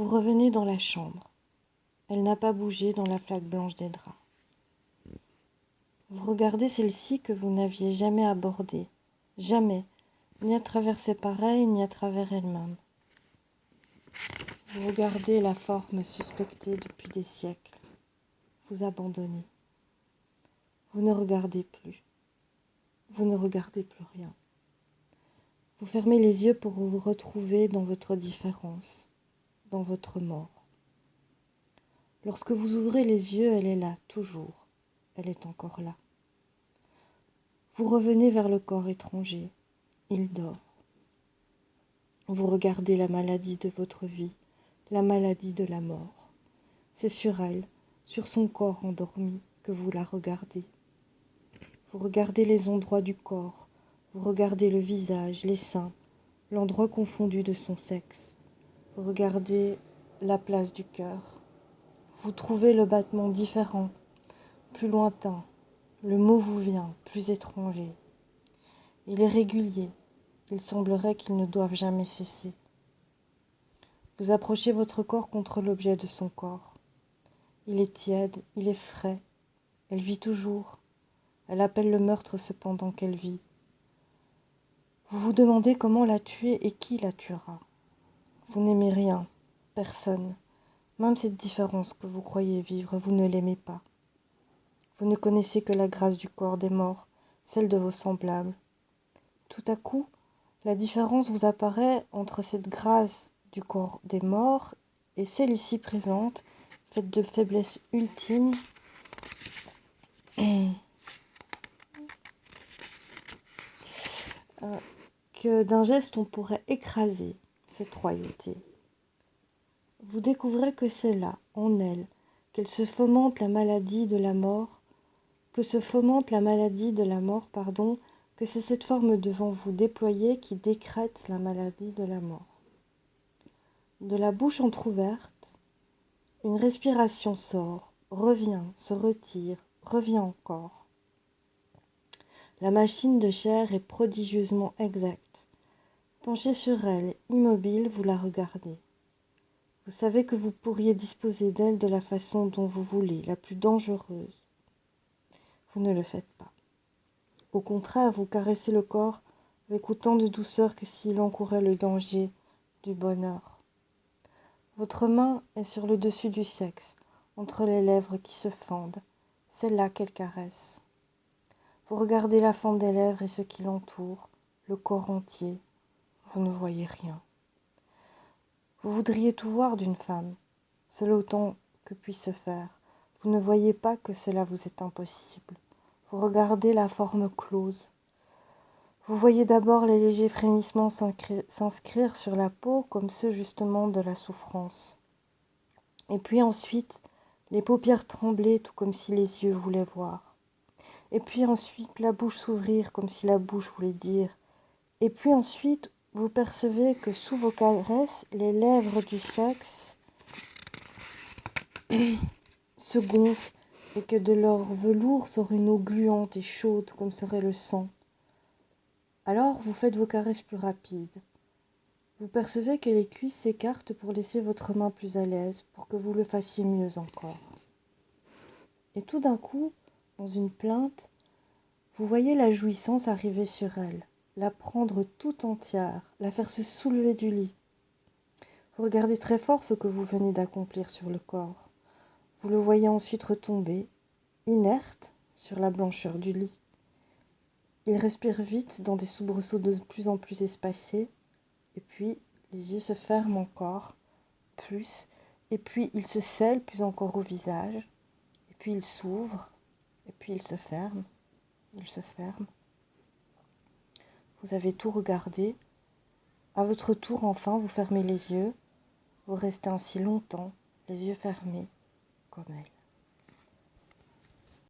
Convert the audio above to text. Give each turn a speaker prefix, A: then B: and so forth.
A: Vous revenez dans la chambre. Elle n'a pas bougé dans la flaque blanche des draps. Vous regardez celle-ci que vous n'aviez jamais abordée, jamais, ni à travers ses pareils, ni à travers elle-même. Vous regardez la forme suspectée depuis des siècles. Vous abandonnez. Vous ne regardez plus. Vous ne regardez plus rien. Vous fermez les yeux pour vous retrouver dans votre différence, dans votre mort. Lorsque vous ouvrez les yeux, elle est là, toujours. Elle est encore là. Vous revenez vers le corps étranger. Il dort. Vous regardez la maladie de votre vie, la maladie de la mort. C'est sur elle, sur son corps endormi, que vous la regardez. Vous regardez les endroits du corps, vous regardez le visage, les seins, l'endroit confondu de son sexe. Vous regardez la place du cœur. Vous trouvez le battement différent, plus lointain. Le mot vous vient, plus étranger. Il est régulier. Il semblerait qu'il ne doive jamais cesser. Vous approchez votre corps contre l'objet de son corps. Il est tiède, il est frais. Elle vit toujours. Elle appelle le meurtre cependant qu'elle vit. Vous vous demandez comment la tuer et qui la tuera. Vous n'aimez rien, personne. Même cette différence que vous croyez vivre, vous ne l'aimez pas. Vous ne connaissez que la grâce du corps des morts, celle de vos semblables. Tout à coup, la différence vous apparaît entre cette grâce du corps des morts et celle ici présente, faite de faiblesse ultime, que d'un geste on pourrait écraser cette royauté. Vous découvrez que c'est là, en elle, qu'elle se fomente la maladie de la mort, que c'est cette forme devant vous déployée qui décrète la maladie de la mort. De la bouche entr'ouverte, une respiration sort, revient, se retire, revient encore. La machine de chair est prodigieusement exacte. Penché sur elle, immobile, vous la regardez. Vous savez que vous pourriez disposer d'elle de la façon dont vous voulez, la plus dangereuse. Vous ne le faites pas. Au contraire, vous caressez le corps avec autant de douceur que s'il encourait le danger du bonheur. Votre main est sur le dessus du sexe, entre les lèvres qui se fendent. C'est là qu'elle caresse. Vous regardez la forme des lèvres et ce qui l'entoure, le corps entier. Vous ne voyez rien. Vous voudriez tout voir d'une femme, seul autant que puisse se faire. Vous ne voyez pas que cela vous est impossible. Vous regardez la forme close. Vous voyez d'abord les légers frémissements s'inscrire sur la peau comme ceux justement de la souffrance. Et puis ensuite, les paupières trembler tout comme si les yeux voulaient voir. Et puis ensuite, la bouche s'ouvrir comme si la bouche voulait dire. Et puis ensuite, vous percevez que sous vos caresses, les lèvres du sexe se gonflent et que de leur velours sort une eau gluante et chaude comme serait le sang. Alors vous faites vos caresses plus rapides. Vous percevez que les cuisses s'écartent pour laisser votre main plus à l'aise, pour que vous le fassiez mieux encore. Et tout d'un coup, dans une plainte, vous voyez la jouissance arriver sur elle, la prendre tout entière, la faire se soulever du lit. Vous regardez très fort ce que vous venez d'accomplir sur le corps. Vous le voyez ensuite retomber, inerte, sur la blancheur du lit. Il respire vite dans des soubresauts de plus en plus espacés, et puis les yeux se ferment encore, plus, et puis il se scelle plus encore au visage, et puis il s'ouvre, et puis il se ferme. Vous avez tout regardé. À votre tour, enfin, vous fermez les yeux. Vous restez ainsi longtemps, les yeux fermés, comme elle.